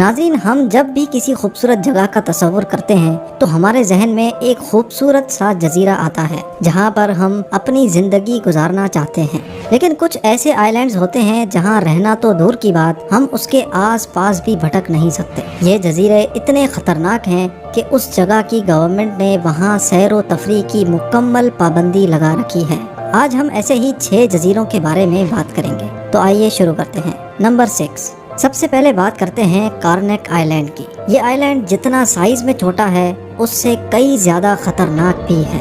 ناظرین، ہم جب بھی کسی خوبصورت جگہ کا تصور کرتے ہیں تو ہمارے ذہن میں ایک خوبصورت سا جزیرہ آتا ہے جہاں پر ہم اپنی زندگی گزارنا چاہتے ہیں، لیکن کچھ ایسے آئی لینڈز ہوتے ہیں جہاں رہنا تو دور کی بات، ہم اس کے آس پاس بھی بھٹک نہیں سکتے۔ یہ جزیرے اتنے خطرناک ہیں کہ اس جگہ کی گورنمنٹ نے وہاں سیر و تفریح کی مکمل پابندی لگا رکھی ہے۔ آج ہم ایسے ہی 6 جزیروں کے بارے میں بات کریں گے، تو آئیے شروع کرتے ہیں۔ نمبر 6، سب سے پہلے بات کرتے ہیں کارنیک آئی لینڈ کی۔ یہ آئی لینڈ جتنا سائز میں چھوٹا ہے اس سے کئی زیادہ خطرناک بھی ہے۔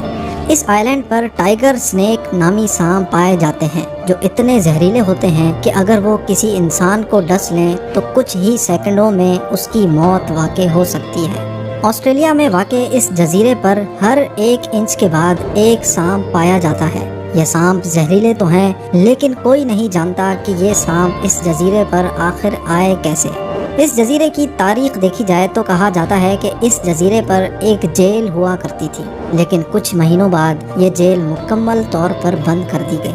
اس آئی لینڈ پر ٹائیگر سنیک نامی سانپ پائے جاتے ہیں جو اتنے زہریلے ہوتے ہیں کہ اگر وہ کسی انسان کو ڈس لیں تو کچھ ہی سیکنڈوں میں اس کی موت واقع ہو سکتی ہے۔ آسٹریلیا میں واقع اس جزیرے پر ہر 1 انچ کے بعد ایک سانپ پایا جاتا ہے۔ یہ سانپ زہریلے تو ہیں لیکن کوئی نہیں جانتا کہ یہ سانپ اس جزیرے پر آخر آئے کیسے۔ اس جزیرے کی تاریخ دیکھی جائے تو کہا جاتا ہے کہ اس جزیرے پر ایک جیل ہوا کرتی تھی، لیکن کچھ مہینوں بعد یہ جیل مکمل طور پر بند کر دی گئی۔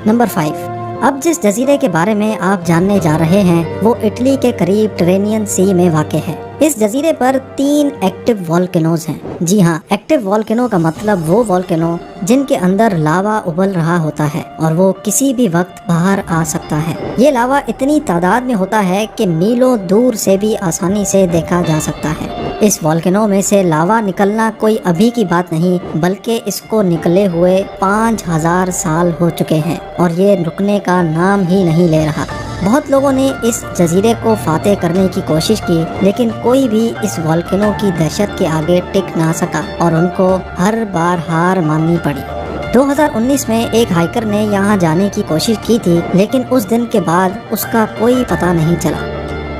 نمبر 5، اب جس جزیرے کے بارے میں آپ جاننے جا رہے ہیں وہ اٹلی کے قریب ٹرینین سی میں واقع ہے۔ اس جزیرے پر 3 ایکٹیو والکینوز ہیں۔ جی ہاں، ایکٹیو والکینو کا مطلب وہ والکینو جن کے اندر لاوا ابل رہا ہوتا ہے اور وہ کسی بھی وقت باہر آ سکتا ہے۔ یہ لاوا اتنی تعداد میں ہوتا ہے کہ میلوں دور سے بھی آسانی سے دیکھا جا سکتا ہے۔ اس والکینو میں سے لاوا نکلنا کوئی ابھی کی بات نہیں بلکہ اس کو نکلے ہوئے 5000 سال ہو چکے ہیں اور یہ رکنے کا نام ہی نہیں لے رہا۔ بہت لوگوں نے اس جزیرے کو فاتح کرنے کی کوشش کی لیکن کوئی بھی اس والکینو کی دہشت کے آگے ٹک نہ سکا اور ان کو ہر بار ہار ماننی پڑی۔ 2019 میں ایک ہائیکر نے یہاں جانے کی کوشش کی تھی لیکن اس دن کے بعد اس کا کوئی پتہ نہیں چلا۔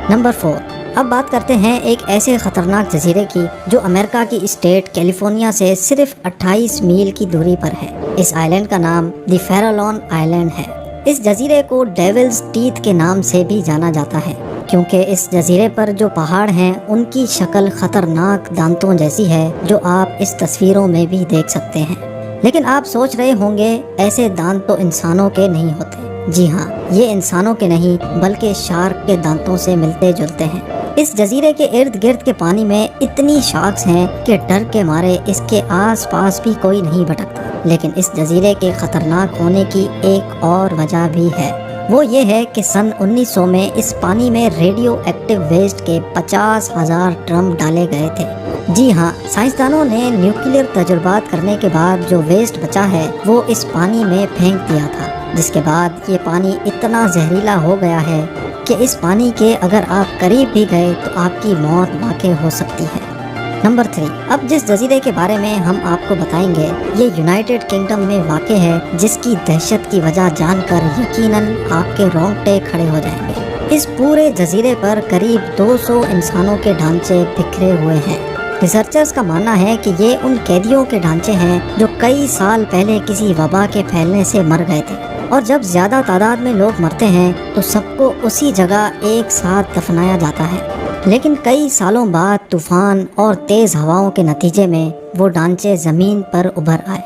نمبر 4، اب بات کرتے ہیں ایک ایسے خطرناک جزیرے کی جو امریکہ کی اسٹیٹ کیلیفورنیا سے صرف 28 میل کی دوری پر ہے۔ اس آئی لینڈ کا نام دی فیرالون آئی لینڈ ہے۔ اس جزیرے کو ڈیولز ٹیتھ کے نام سے بھی جانا جاتا ہے کیونکہ اس جزیرے پر جو پہاڑ ہیں ان کی شکل خطرناک دانتوں جیسی ہے جو آپ اس تصویروں میں بھی دیکھ سکتے ہیں۔ لیکن آپ سوچ رہے ہوں گے ایسے دانت تو انسانوں کے نہیں ہوتے۔ جی ہاں، یہ انسانوں کے نہیں بلکہ شارک کے دانتوں سے ملتے جلتے ہیں۔ اس جزیرے کے ارد گرد کے پانی میں اتنی شارکس ہیں کہ ڈر کے مارے اس کے آس پاس بھی کوئی نہیں بھٹکتا۔ لیکن اس جزیرے کے خطرناک ہونے کی ایک اور وجہ بھی ہے، وہ یہ ہے کہ سن 1900 میں اس پانی میں ریڈیو ایکٹیو ویسٹ کے 50,000 ڈرم ڈالے گئے تھے۔ جی ہاں، سائنسدانوں نے نیوکلیئر تجربات کرنے کے بعد جو ویسٹ بچا ہے وہ اس پانی میں پھینک دیا تھا، جس کے بعد یہ پانی اتنا زہریلا ہو گیا ہے کہ اس پانی کے اگر آپ قریب بھی گئے تو آپ کی موت واقع ہو سکتی ہے۔ نمبر 3، اب جس جزیرے کے بارے میں ہم آپ کو بتائیں گے یہ یونائٹڈ کنگڈم میں واقع ہے جس کی دہشت کی وجہ جان کر یقیناً آپ کے رونگٹے کھڑے ہو جائیں گے۔ اس پورے جزیرے پر قریب 200 انسانوں کے ڈھانچے بکھرے ہوئے ہیں۔ ریسرچرز کا ماننا ہے کہ یہ ان قیدیوں کے ڈھانچے ہیں جو کئی سال پہلے کسی وبا کے پھیلنے سے مر گئے تھے، اور جب زیادہ تعداد میں لوگ مرتے ہیں تو سب کو اسی جگہ ایک ساتھ دفنایا جاتا ہے، لیکن کئی سالوں بعد طوفان اور تیز ہواؤں کے نتیجے میں وہ ڈھانچے زمین پر ابھر آئے۔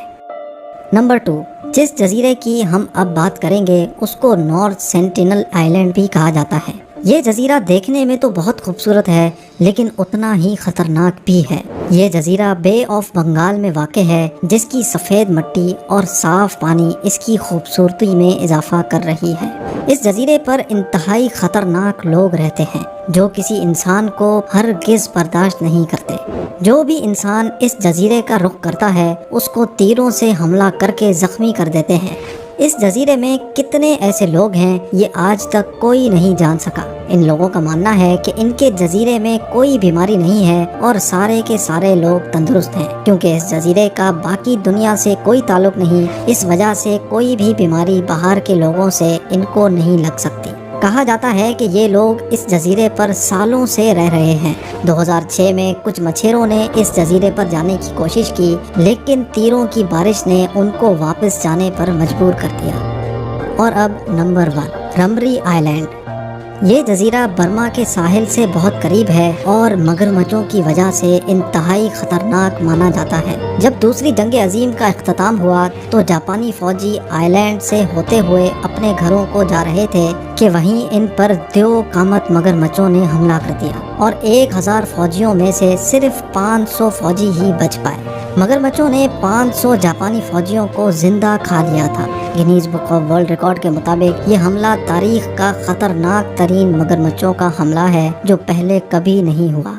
نمبر 2، جس جزیرے کی ہم اب بات کریں گے اس کو نارتھ سینٹینل آئی لینڈ بھی کہا جاتا ہے۔ یہ جزیرہ دیکھنے میں تو بہت خوبصورت ہے لیکن اتنا ہی خطرناک بھی ہے۔ یہ جزیرہ بے آف بنگال میں واقع ہے جس کی سفید مٹی اور صاف پانی اس کی خوبصورتی میں اضافہ کر رہی ہے۔ اس جزیرے پر انتہائی خطرناک لوگ رہتے ہیں جو کسی انسان کو ہرگز برداشت نہیں کرتے۔ جو بھی انسان اس جزیرے کا رخ کرتا ہے اس کو تیروں سے حملہ کر کے زخمی کر دیتے ہیں۔ اس جزیرے میں کتنے ایسے لوگ ہیں یہ آج تک کوئی نہیں جان سکا۔ ان لوگوں کا ماننا ہے کہ ان کے جزیرے میں کوئی بیماری نہیں ہے اور سارے کے سارے لوگ تندرست ہیں کیونکہ اس جزیرے کا باقی دنیا سے کوئی تعلق نہیں، اس وجہ سے کوئی بھی بیماری باہر کے لوگوں سے ان کو نہیں لگ سکتی۔ کہا جاتا ہے کہ یہ لوگ اس جزیرے پر سالوں سے رہ رہے ہیں۔ 2006 میں کچھ مچھیروں نے اس جزیرے پر جانے کی کوشش کی لیکن تیروں کی بارش نے ان کو واپس جانے پر مجبور کر دیا۔ اور اب نمبر 1، رمبری آئی لینڈ۔ یہ جزیرہ برما کے ساحل سے بہت قریب ہے اور مگرمچھوں کی وجہ سے انتہائی خطرناک مانا جاتا ہے۔ جب دوسری جنگ عظیم کا اختتام ہوا تو جاپانی فوجی آئی لینڈ سے ہوتے ہوئے اپنے گھروں کو جا رہے تھے کہ وہیں ان پر دیو قامت مگرمچھوں نے حملہ کر دیا اور 1000 فوجیوں میں سے صرف 500 فوجی ہی بچ پائے۔ مگرمچھوں نے 500 جاپانی فوجیوں کو زندہ کھا لیا تھا۔ Guinness book of world record کے مطابق یہ حملہ تاریخ کا خطرناک ترین مگرمچھوں کا حملہ ہے جو پہلے کبھی نہیں ہوا۔